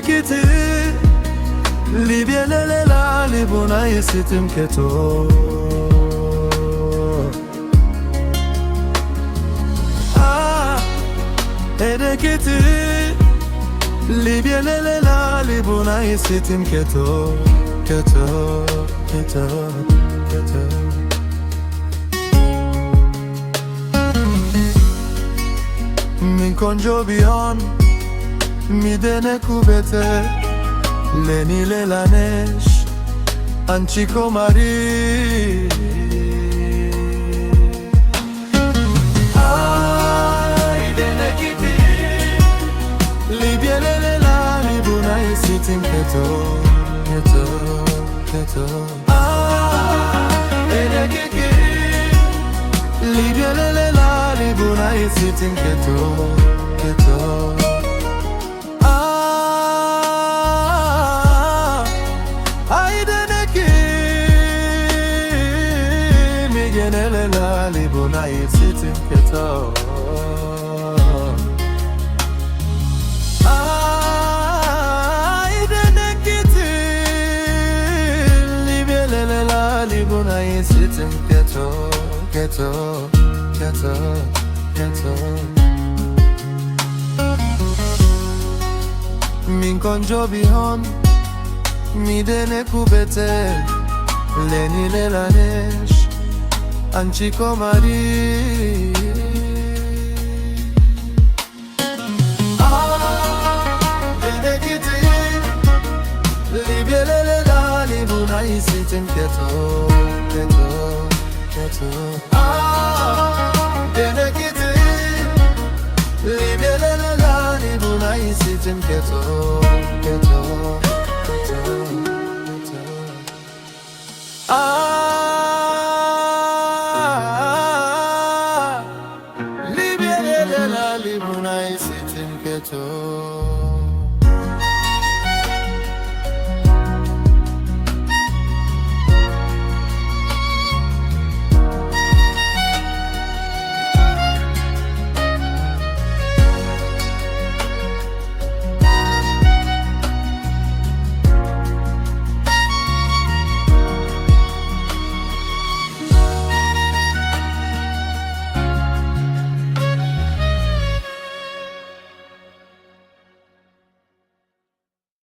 kiti libyelela libuna yisitim keto kiti libyelela libuna yisitim keto Min konjo biyon mi dene kubete leni lelanesh anchiko mari dene kiti libyelela libuna yisitim keto dene kiti libyelela libuna yisitim keto Migenelela libuna yisitim keto libyelela libuna yisitim keto Min konjo bihon mi dene kubete leni lelanesh anchiko mari dene kiti libyelela libuna yisitim keto dene kiti libyelela libuna yisitim keto libyelela libuna yisitim keto